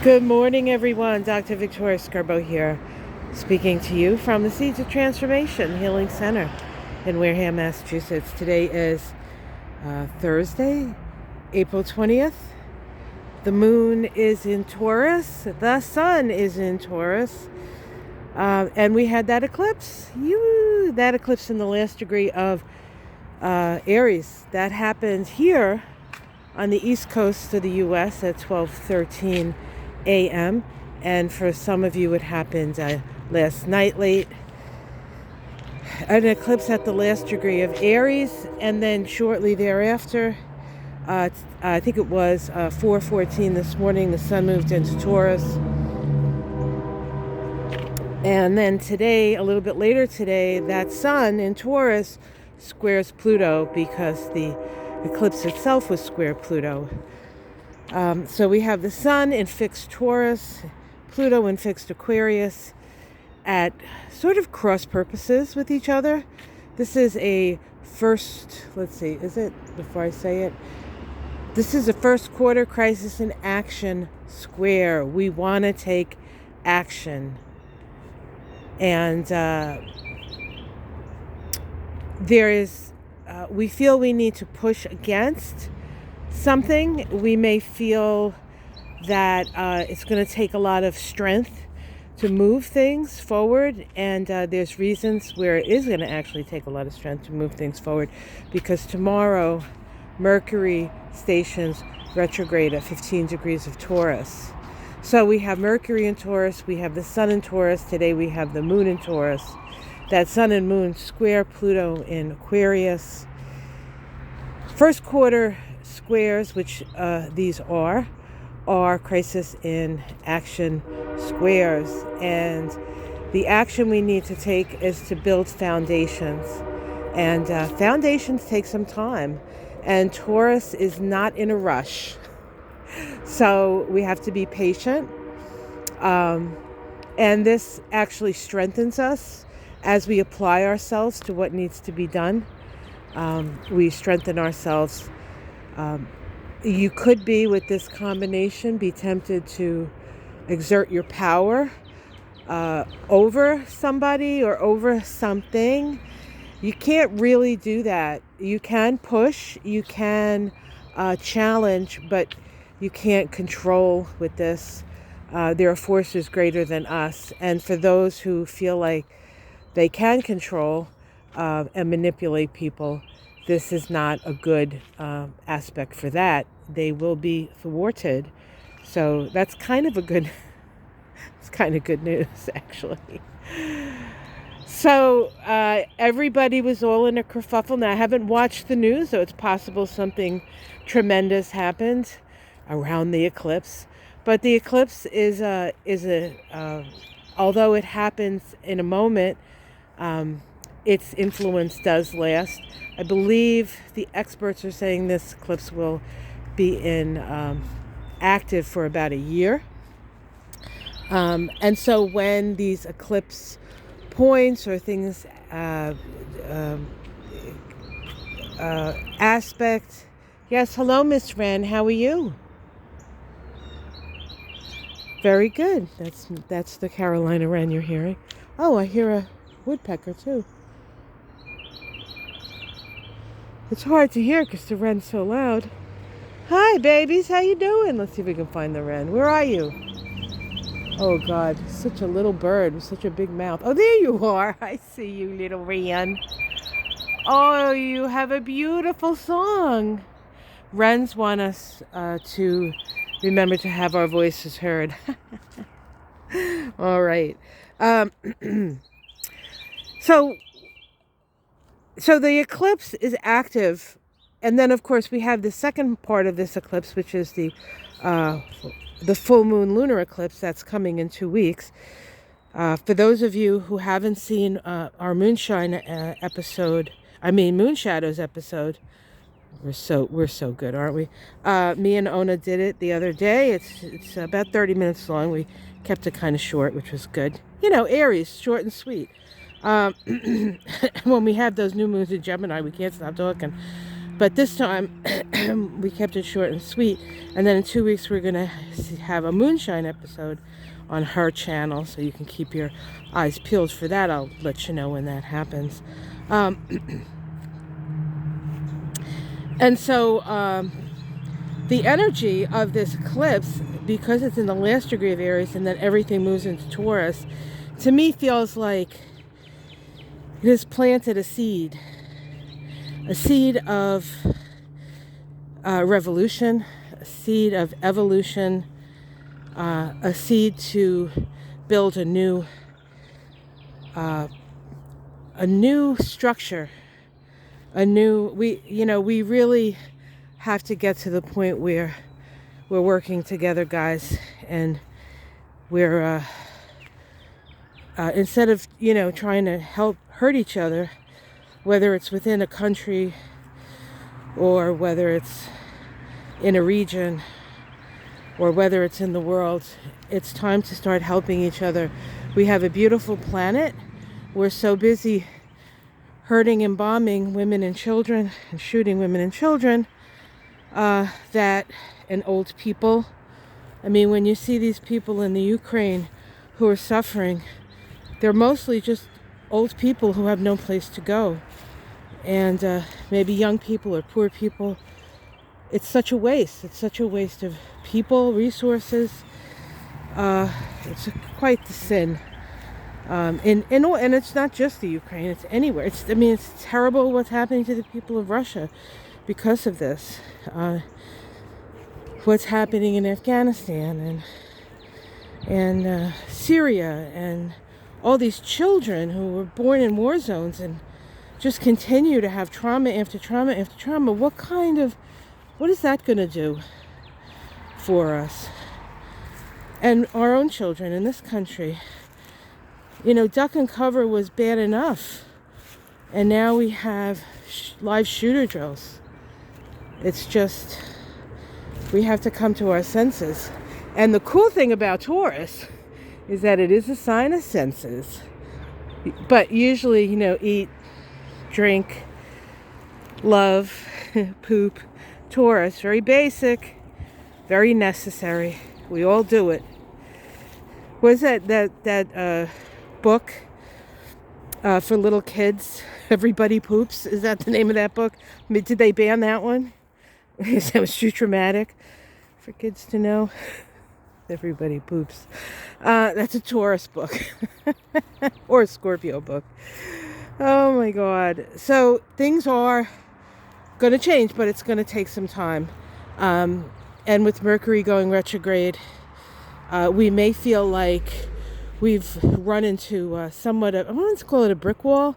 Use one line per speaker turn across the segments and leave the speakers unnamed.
Good morning, everyone. Dr. Victoria Scarbo here, speaking to you from the Seeds of Transformation Healing Center in Wareham, Massachusetts. Today is Thursday, April 20th. The moon is in Taurus. The sun is in Taurus. And we had that eclipse. That eclipse in the last degree of Aries. That happened here on the east coast of the U.S. at 12:13 a.m. And for some of you, it happened last night late. An eclipse at the last degree of Aries, and then shortly thereafter, I think it was 4:14 this morning, the sun moved into Taurus. And then today, a little bit later today, that sun in Taurus squares Pluto because the eclipse itself was square Pluto. So we have the sun in fixed Taurus, Pluto in fixed Aquarius at sort of cross purposes with each other. This is a first, let's see, is it, before I say it? This is a first quarter crisis in action square. We want to take action. And we feel we need to push against something. We may feel that it's going to take a lot of strength to move things forward, and there's reasons where it is going to actually take a lot of strength to move things forward, because tomorrow Mercury stations retrograde at 15 degrees of Taurus. So we have Mercury in Taurus, we have the sun in Taurus, today we have the moon in Taurus. That sun and moon square Pluto in Aquarius. First quarter squares, which these are crisis in action squares, and the action we need to take is to build foundations, and foundations take some time, and Taurus is not in a rush, so we have to be patient, and this actually strengthens us as we apply ourselves to what needs to be done. We strengthen ourselves. You could be, with this combination, be tempted to exert your power over somebody or over something. You can't really do that. You can push, you can challenge, but you can't control with this. There are forces greater than us. And for those who feel like they can control and manipulate people, this is not a good aspect for that. They will be thwarted. So that's kind of it's kind of good news, actually. So everybody was all in a kerfuffle. Now, I haven't watched the news, so it's possible something tremendous happened around the eclipse. But the eclipse is although it happens in a moment, its influence does last. I believe the experts are saying this eclipse will be active for about a year. And so when these eclipse points or things, aspect. Yes, hello, Miss Wren. How are you? Very good. That's the Carolina Wren you're hearing. Oh, I hear a woodpecker too. It's hard to hear because the wren's so loud. Hi, babies. How you doing? Let's see if we can find the wren. Where are you? Oh, God. Such a little bird with such a big mouth. Oh, there you are. I see you, little wren. Oh, you have a beautiful song. Wrens want us to remember to have our voices heard. All right. So the eclipse is active, and then of course we have the second part of this eclipse, which is the full moon lunar eclipse that's coming in 2 weeks. For those of you who haven't seen our moonshine episode, Moon Shadows episode, we're so good, aren't we? Me and Ona did it the other day. It's about 30 minutes long. We kept it kind of short, which was good. Aries, short and sweet. When we have those new moons in Gemini, we can't stop talking. But this time, we kept it short and sweet. And then in 2 weeks, we're going to have a moonshine episode on her channel. So you can keep your eyes peeled for that. I'll let you know when that happens. And so the energy of this eclipse, because it's in the last degree of Aries and then everything moves into Taurus, to me feels like it has planted a seed of revolution, a seed of evolution, a seed to build a new structure, we really have to get to the point where we're working together, guys, and we're instead of trying to hurt each other, whether it's within a country or whether it's in a region or whether it's in the world, it's time to start helping each other. We have a beautiful planet. We're so busy hurting and bombing women and children and shooting women and children and old people. I mean, when you see these people in the Ukraine who are suffering, they're mostly just old people who have no place to go. And maybe young people or poor people. It's such a waste. It's such a waste of people, resources. It's quite the sin. And it's not just the Ukraine. It's anywhere. It's terrible what's happening to the people of Russia because of this. What's happening in Afghanistan and Syria, and all these children who were born in war zones and just continue to have trauma after trauma after trauma. What is that going to do for us and our own children in this country? Duck and cover was bad enough, and now we have live shooter drills. It's just, we have to come to our senses. And the cool thing about Taurus is that it is a sign of senses. But usually, eat, drink, love, poop. Taurus, very basic, very necessary. We all do it. Was that book for little kids? Everybody Poops. Is that the name of that book? Did they ban that one? Because that was too traumatic for kids to know. Everybody Poops. That's a Taurus book. Or a Scorpio book. Oh my God. So things are going to change, but it's going to take some time. And with Mercury going retrograde, we may feel like we've run into somewhat of, I want to call it a brick wall,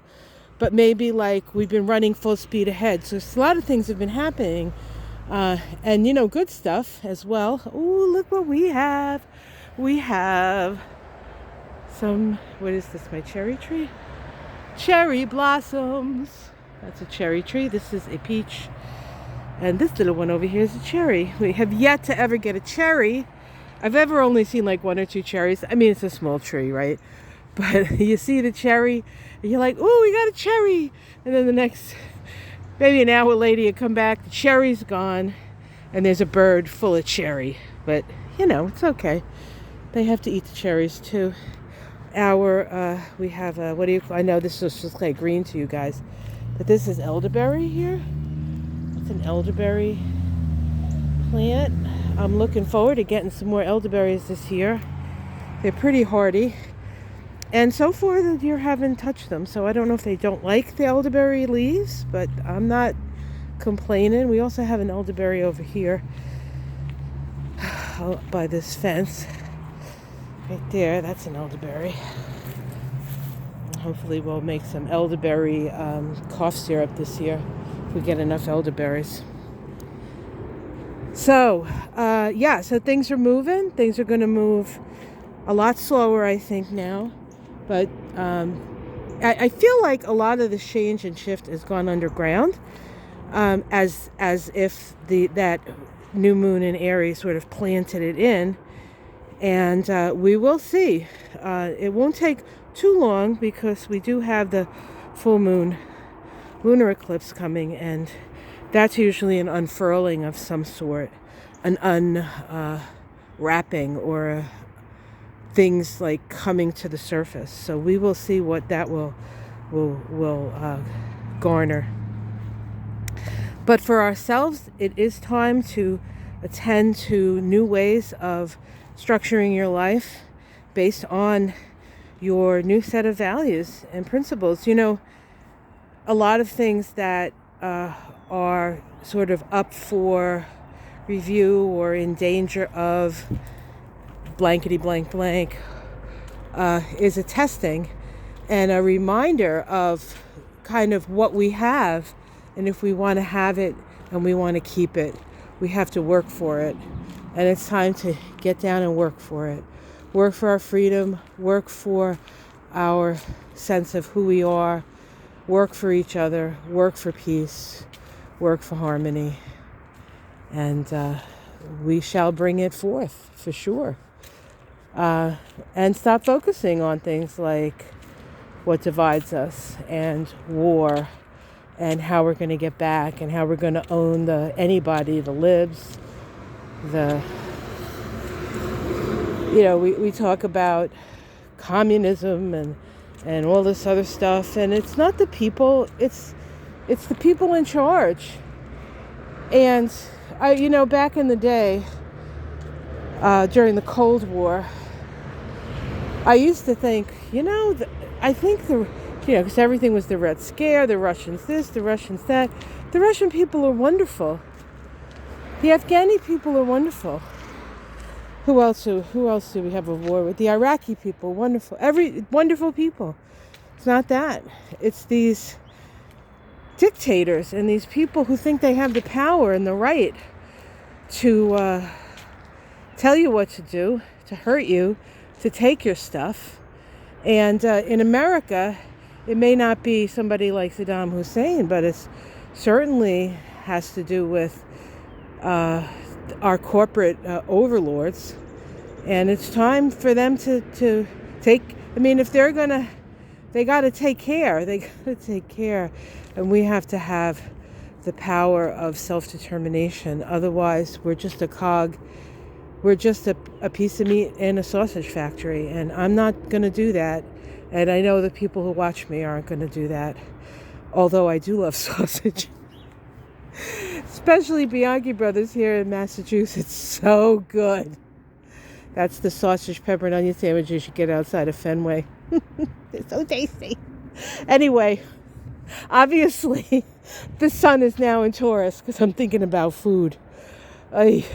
but maybe like we've been running full speed ahead. So a lot of things have been happening. And good stuff as well. Oh, look what we have. We have some, what is this, my cherry tree? Cherry blossoms. That's a cherry tree. This is a peach. And this little one over here is a cherry. We have yet to ever get a cherry. I've ever only seen like 1 or 2 cherries. I mean, it's a small tree, right? But you see the cherry, and you're like, oh, we got a cherry. And then the next, maybe an hour later, you come back, the cherry's gone, and there's a bird full of cherry. But, it's okay. They have to eat the cherries, too. We have, I know this looks like green to you guys, but this is elderberry here. It's an elderberry plant. I'm looking forward to getting some more elderberries this year. They're pretty hardy. And so far the deer haven't touched them, so I don't know if they don't like the elderberry leaves, but I'm not complaining. We also have an elderberry over here by this fence. Right there, that's an elderberry. Hopefully we'll make some elderberry cough syrup this year if we get enough elderberries. So, so things are moving. Things are going to move a lot slower, I think, now. But I feel like a lot of the change and shift has gone underground, as if that new moon in Aries sort of planted it in. And we will see. It won't take too long because we do have the full moon lunar eclipse coming, and that's usually an unfurling of some sort, an unwrapping, or things like coming to the surface. So we will see what that will garner. But for ourselves, it is time to attend to new ways of structuring your life based on your new set of values and principles. You know, a lot of things that are sort of up for review or in danger of blankety blank blank is a testing and a reminder of kind of what we have, and if we want to have it and we want to keep it, we have to work for it. And it's time to get down and work for it. Work for our freedom, work for our sense of who we are, work for each other, work for peace, work for harmony. And we shall bring it forth for sure. And stop focusing on things like what divides us and war and how we're going to get back and how we're going to own anybody, the libs, we talk about communism and all this other stuff, and it's not the people, it's the people in charge. And back in the day, during the Cold War, I used to think, because everything was the Red Scare, the Russians this, the Russians that. The Russian people are wonderful. The Afghani people are wonderful. Who else do we have a war with? The Iraqi people, wonderful. Wonderful people. It's not that. It's these dictators and these people who think they have the power and the right to tell you what to do, to hurt you, to take your stuff. And in America, it may not be somebody like Saddam Hussein, but it certainly has to do with our corporate overlords. And it's time for them to take, if they got to take care. They got to take care. And we have to have the power of self-determination. Otherwise, we're just a cog. We're just a piece of meat in a sausage factory. And I'm not going to do that. And I know the people who watch me aren't going to do that. Although I do love sausage. Especially Bianchi Brothers here in Massachusetts. So good. That's the sausage, pepper, and onion sandwich you should get outside of Fenway. It's so tasty. Anyway, obviously, the sun is now in Taurus because I'm thinking about food. Ay.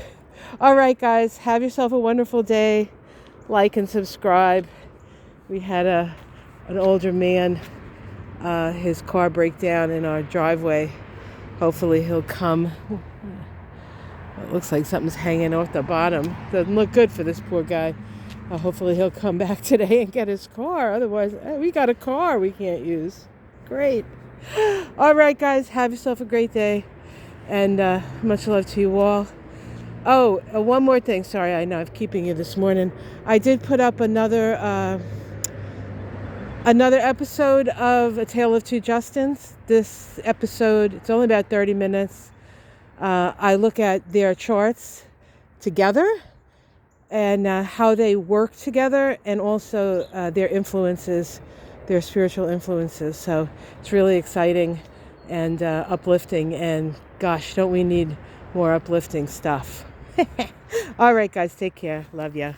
All right, guys. Have yourself a wonderful day. Like and subscribe. We had an older man, his car break down in our driveway. Hopefully he'll come. It looks like something's hanging off the bottom. Doesn't look good for this poor guy. Hopefully he'll come back today and get his car. Otherwise, we got a car we can't use. Great. All right, guys. Have yourself a great day. And much love to you all. Oh, one more thing. Sorry, I know I'm keeping you this morning. I did put up another episode of A Tale of Two Justins. This episode, it's only about 30 minutes. I look at their charts together and how they work together, and also their influences, their spiritual influences. So it's really exciting and uplifting, and gosh, don't we need more uplifting stuff. All right, guys, take care. Love ya.